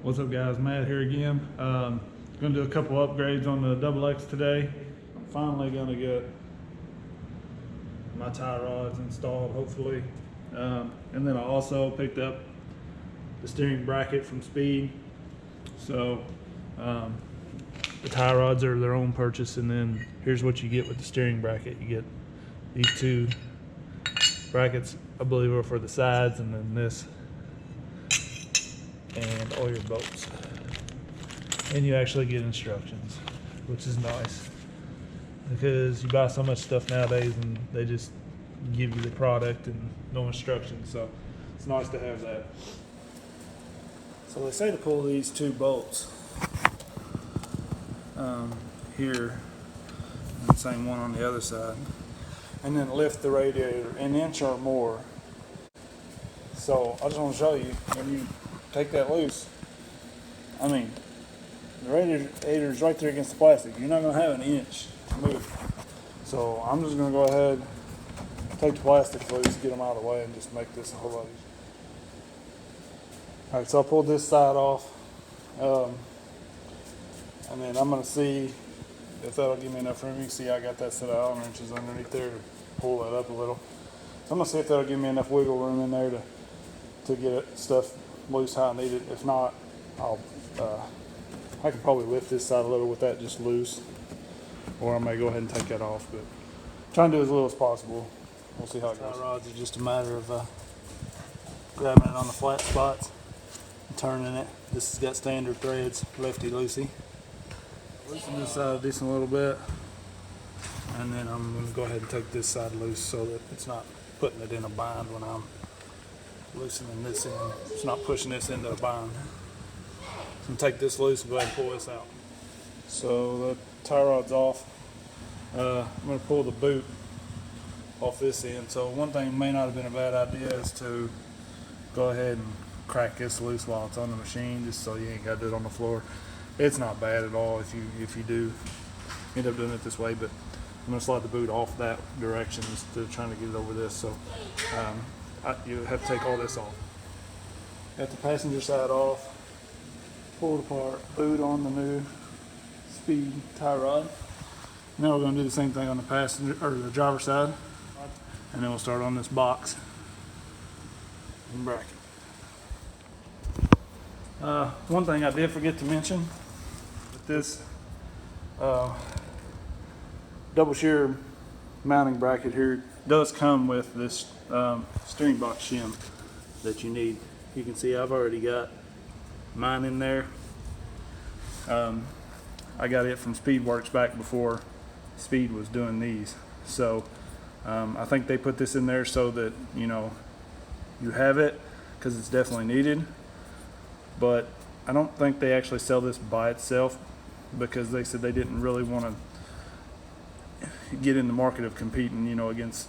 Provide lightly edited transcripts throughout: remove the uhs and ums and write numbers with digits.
What's up guys, Matt here again. Gonna do a couple upgrades on the XX today. I'm finally gonna get my tie rods installed, hopefully. And then I also picked up the steering bracket from Speed. So the tie rods are their own purchase, and then here's what you get with the steering bracket. You get these two brackets, I believe, are for the sides, and then this and all your bolts. And you actually get instructions, which is nice because you buy so much stuff nowadays and they just give you the product and no instructions, so it's nice to have that. So they say to pull these two bolts here, and the same one on the other side, and then lift the radiator an inch or more. So I just want to show you, when you take that loose, I mean, the radiator is right there against the plastic. You're not going to have an inch to move. So I'm just going to go ahead, take the plastic loose, get them out of the way, and just make this a whole lot easier. Alright, so I pulled this side off, and then I'm going to see if that'll give me enough room. You can see I got that set of Allen wrenches underneath there to pull that up a little. So I'm going to see if that'll give me enough wiggle room in there to get stuff loose how I need it. If not, I can probably lift this side a little with that just loose, or I may go ahead and take that off, but trying to do as little as possible. We'll see how it goes. Tie rods are just a matter of grabbing it on the flat spots and turning it. This has got standard threads, lefty loosey. Loosen this side a decent little bit, and then I'm going to go ahead and take this side loose so that it's not putting it in a bind when I'm loosening this in. It's not pushing this into a bind. So I'm going to take this loose and go ahead and pull this out. So the tie rod's off. I'm going to pull the boot off this end. So one thing may not have been a bad idea is to go ahead and crack this loose while it's on the machine, just so you ain't got to do it on the floor. It's not bad at all if you do end up doing it this way, but I'm going to slide the boot off that direction instead of trying to get it over this. So you have to take all this off. Got the passenger side off, pulled apart, boot on the new Speed tie rod. Now we're going to do the same thing on the passenger or the driver side, and then we'll start on this box and bracket. One thing I did forget to mention, with this double shear mounting bracket here does come with this steering box shim that you need. You can see I've already got mine in there. I got it from Speedworks back before Speed was doing these, so I think they put this in there so that you have it, because it's definitely needed. But I don't think they actually sell this by itself, because they said they didn't really want to get in the market of competing against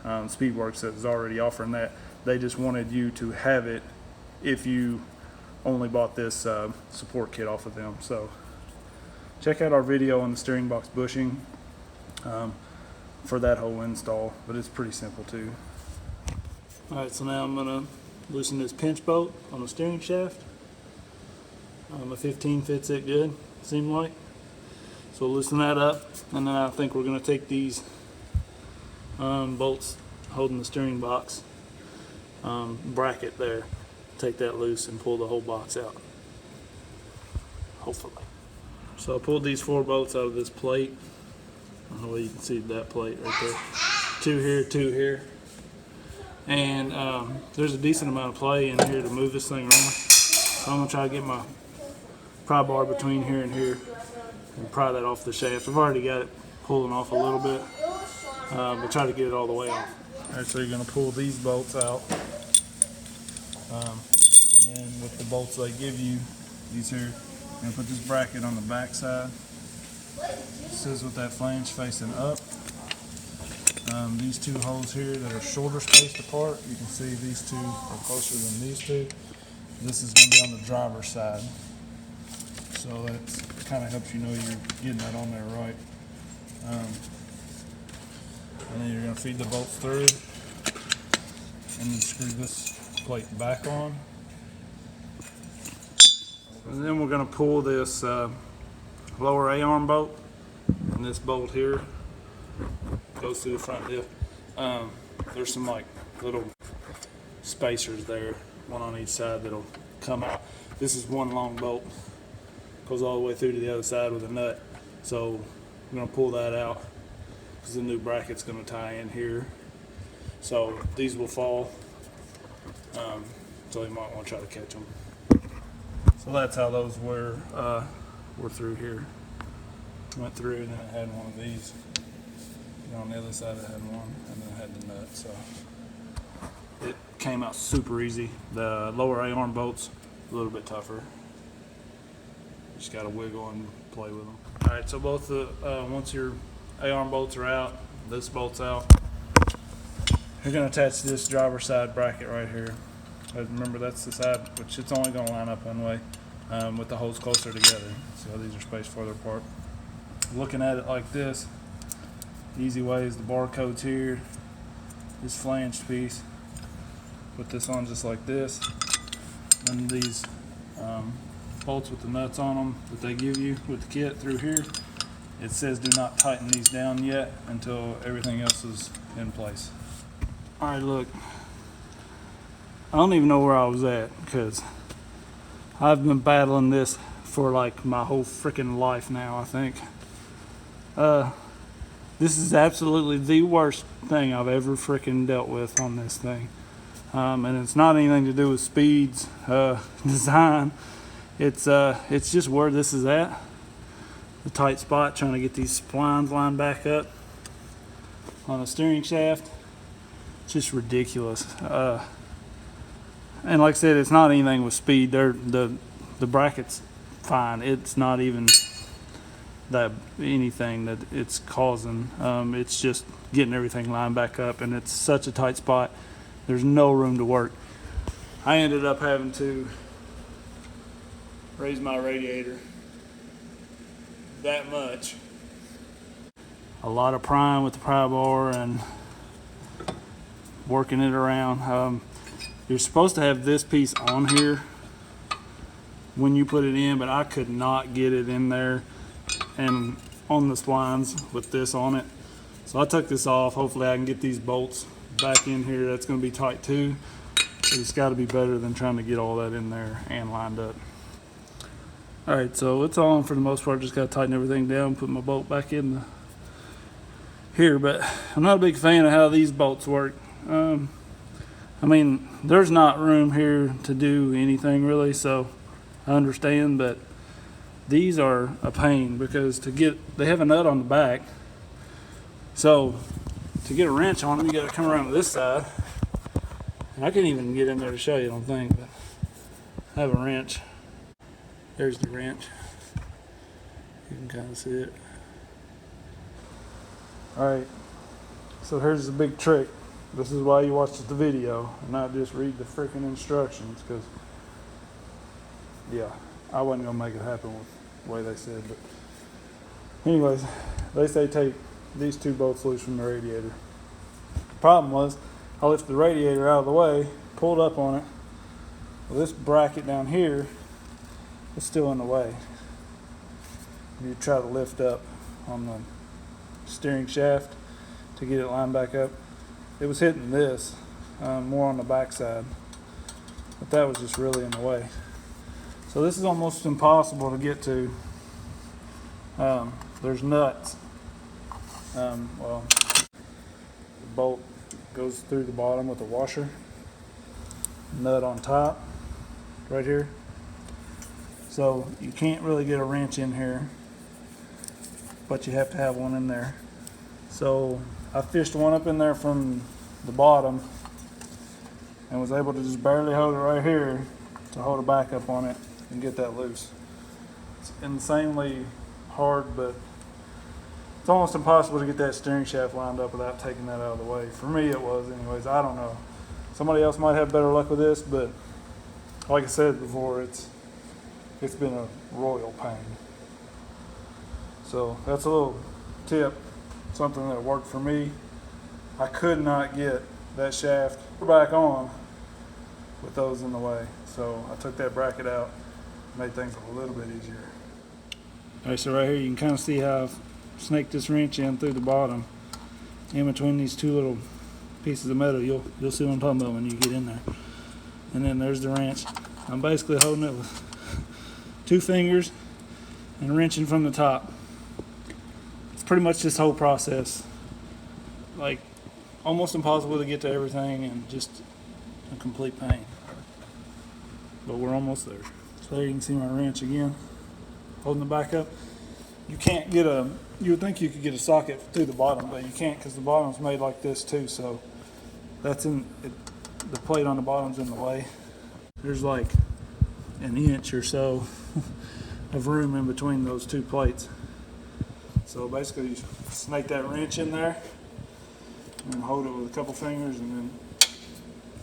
Speedworks that is already offering that. They just wanted you to have it if you only bought this support kit off of them. So check out our video on the steering box bushing for that whole install, but it's pretty simple too. Alright, so now I'm going to loosen this pinch bolt on the steering shaft. A 15 fits it good, seemed like. So we'll loosen that up, and then I think we're going to take these bolts holding the steering box bracket there, take that loose and pull the whole box out, hopefully. So I pulled these 4 bolts out of this plate. I don't know whether you can see that plate right there. 2 here, 2 here. And there's a decent amount of play in here to move this thing around. So I'm going to try to get my pry bar between here and here and pry that off the shaft. I've already got it pulling off a little bit, but try to get it all the way off. Alright, so you're going to pull these bolts out, and then with the bolts they give you, these here, you're going to put this bracket on the back side. This is with that flange facing up. These 2 holes here that are shorter spaced apart, you can see these 2 are closer than these 2. This is going to be on the driver's side, so that kind of helps you know you're getting that on there right. And then you're going to feed the bolts through, and then screw this plate back on. And then we're going to pull this lower A-arm bolt, and this bolt here goes through the front diff. There's some like little spacers there, one on each side, that'll come out. This is one long bolt, goes all the way through to the other side with a nut. So I'm going to pull that out because the new bracket's going to tie in here. So these will fall, so you might want to try to catch them. So that's how those were through here. Went through, and then it had one of these. And on the other side it had one, and then it had the nut. So it came out super easy. The lower A-arm bolts a little bit tougher. Just got to wiggle and play with them. All right, so both the once your A-arm bolts are out, this bolt's out, you're going to attach this driver's side bracket right here. Remember, that's the side which it's only going to line up one way, with the holes closer together. So these are spaced further apart. Looking at it like this, the easy way is the barcode's here, this flanged piece. Put this on just like this, and these bolts with the nuts on them that they give you with the kit through here, it says do not tighten these down yet until everything else is in place. All right, look, I don't even know where I was at because I've been battling this for like my whole freaking life now, I think. This is absolutely the worst thing I've ever freaking dealt with on this thing. And it's not anything to do with Speed's design. It's just where this is at. The tight spot, trying to get these splines lined back up on a steering shaft. It's just ridiculous. And like I said, it's not anything with Speed. The bracket's fine. It's not even that anything that it's causing. It's just getting everything lined back up, and it's such a tight spot. There's no room to work. I ended up having to raise my radiator that much. A lot of prying with the pry bar and working it around. You're supposed to have this piece on here when you put it in, but I could not get it in there and on the splines with this on it. So I took this off. Hopefully I can get these bolts back in here. That's going to be tight too, but it's got to be better than trying to get all that in there and lined up. All right, so it's on for the most part. Just got to tighten everything down, put my bolt back in here, but I'm not a big fan of how these bolts work. I mean, there's not room here to do anything really, so I understand, but these are a pain because they have a nut on the back, so to get a wrench on them, you got to come around to this side. And I can't even get in there to show you, I don't think, but I have a wrench. There's the wrench. You can kind of see it. Alright, so here's the big trick. This is why you watch the video and not just read the freaking instructions, because, yeah, I wasn't going to make it happen with the way they said. But anyways, they say take these two bolts loose from the radiator. The problem was, I lifted the radiator out of the way, pulled up on it. Well, this bracket down here is still in the way. You try to lift up on the steering shaft to get it lined back up. It was hitting this more on the back side, but that was just really in the way. So this is almost impossible to get to. There's nuts. Well, the bolt goes through the bottom with a washer. Nut on top, right here. So you can't really get a wrench in here, but you have to have one in there. So I fished one up in there from the bottom and was able to just barely hold it right here to hold a backup on it and get that loose. It's insanely hard, but it's almost impossible to get that steering shaft lined up without taking that out of the way. For me it was anyways. I don't know. Somebody else might have better luck with this, but like I said before, it's been a royal pain. So that's a little tip, something that worked for me. I could not get that shaft back on with those in the way. So I took that bracket out, made things a little bit easier. Alright, so right here you can kind of see how I've snaked this wrench in through the bottom. In between these two little pieces of metal, you'll see what I'm talking about when you get in there. And then there's the wrench. I'm basically holding it with 2 fingers and wrenching from the top. It's pretty much this whole process. Like, almost impossible to get to everything and just a complete pain. But we're almost there. So there you can see my wrench again, holding the back up. You can't get you would think you could get a socket through the bottom, but you can't because the bottom's made like this too, so that's the plate on the bottom's in the way. There's like an inch or so of room in between those 2 plates. So basically you snake that wrench in there and hold it with a couple fingers and then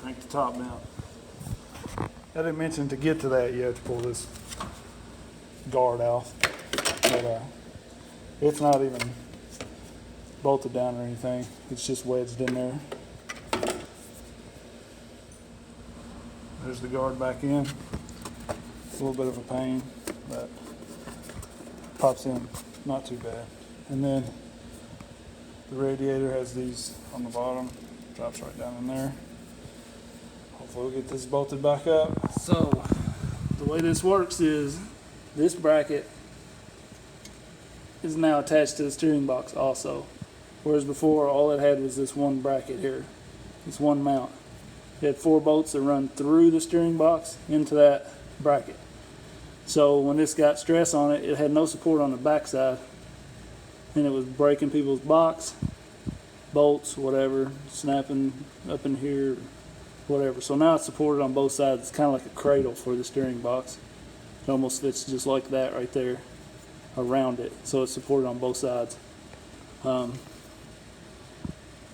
crank the top down. I didn't mention to get to that you have to pull this guard off, but it's not even bolted down or anything. It's just wedged in there. There's the guard back in. It's a little bit of a pain, but pops in not too bad. And then the radiator has these on the bottom, drops right down in there. Hopefully we'll get this bolted back up. So the way this works is this bracket is now attached to the steering box also, whereas before all it had was this one bracket here, this one mount. It had 4 bolts that run through the steering box into that bracket. So when this got stress on it, it had no support on the backside, and it was breaking people's box, bolts, whatever, snapping up in here, whatever. So now it's supported on both sides. It's kind of like a cradle for the steering box. It almost fits just like that right there around it. So it's supported on both sides.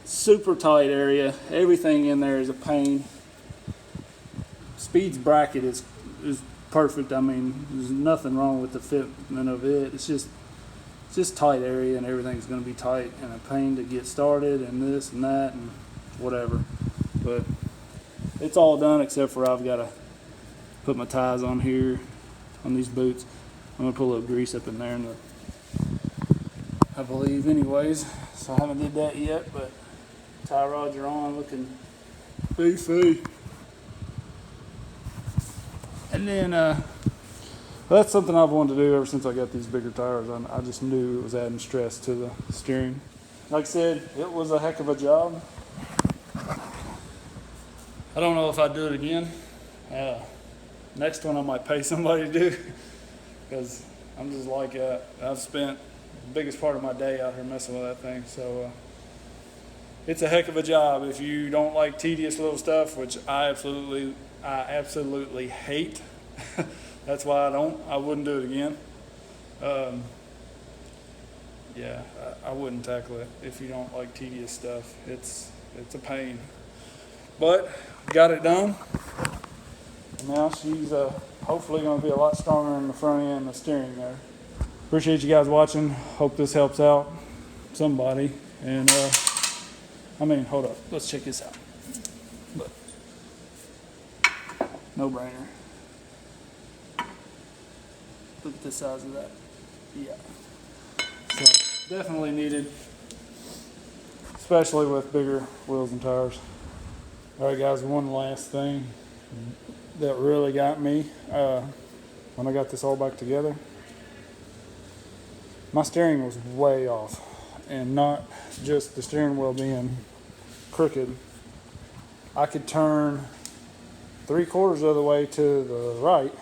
Super tight area. Everything in there is a pain. Speed's bracket is perfect. I mean, there's nothing wrong with the fitment of it. It's just tight area, and everything's going to be tight and a pain to get started and this and that and whatever. But it's all done except for I've got to put my ties on here on these boots. I'm going to put a little grease up in there, I believe anyways. So I haven't did that yet, but tie rods are on, looking beefy. And then that's something I've wanted to do ever since I got these bigger tires. I just knew it was adding stress to the steering. Like I said, it was a heck of a job. I don't know if I'd do it again. Next one I might pay somebody to do, because I'm just like, I've spent the biggest part of my day out here messing with that thing. So it's a heck of a job if you don't like tedious little stuff, which I absolutely hate. That's why I wouldn't do it again. Yeah, I wouldn't tackle it if you don't like tedious stuff. It's a pain. But got it done. And now she's hopefully going to be a lot stronger in the front end and the steering there. Appreciate you guys watching. Hope this helps out somebody. And I mean, hold up. Let's check this out. Look. No brainer. Look at the size of that. Yeah. So definitely needed, especially with bigger wheels and tires. All right, guys, one last thing that really got me when I got this all back together. My steering was way off, and not just the steering wheel being crooked. I could turn 3/4 of the way to the right,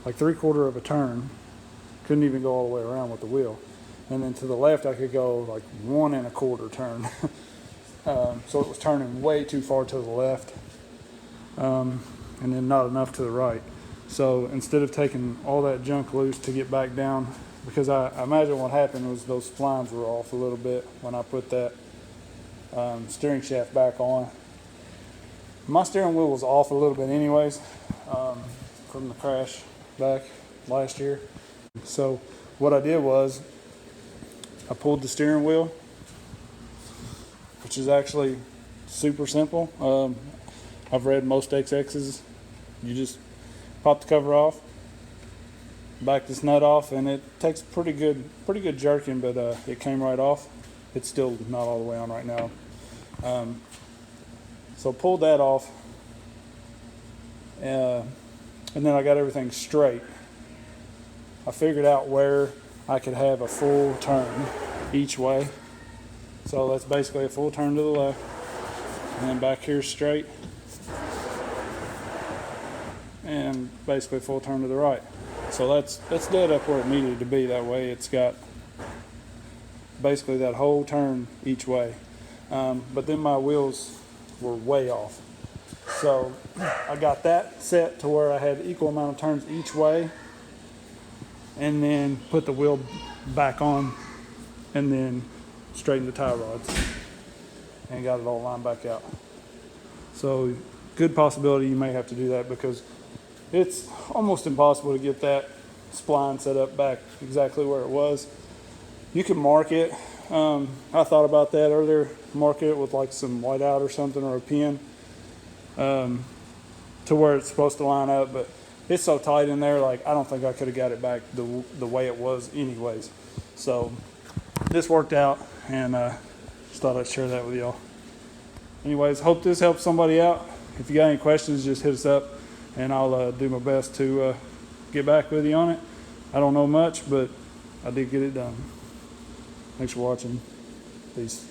like 3/4 of a turn. Couldn't even go all the way around with the wheel. And then to the left, I could go like 1 1/4 turn. So it was turning way too far to the left, and then not enough to the right. So instead of taking all that junk loose to get back down, because I imagine what happened was those splines were off a little bit when I put that steering shaft back on. My steering wheel was off a little bit anyways from the crash back last year. So what I did was I pulled the steering wheel, which is actually super simple. I've read most XXs. You just pop the cover off, back this nut off, and it takes pretty good jerking, but it came right off. It's still not all the way on right now. So pulled that off, and then I got everything straight. I figured out where I could have a full turn each way. So that's basically a full turn to the left, and then back here straight, and basically a full turn to the right. So that's dead up where it needed to be. That way it's got basically that whole turn each way. But then my wheels were way off. So I got that set to where I had equal amount of turns each way, and then put the wheel back on, and then straightened the tie rods and got it all lined back out. So good possibility you may have to do that, because it's almost impossible to get that spline set up back exactly where it was. You can mark it. I thought about that earlier, mark it with like some whiteout or something, or a pin, to where it's supposed to line up, but it's so tight in there, like I don't think I could have got it back the way it was anyways. So this worked out, and just thought I'd share that with y'all. Anyways, hope this helps somebody out. If you got any questions, just hit us up, and I'll do my best to get back with you on it. I don't know much, but I did get it done. Thanks for watching. Peace.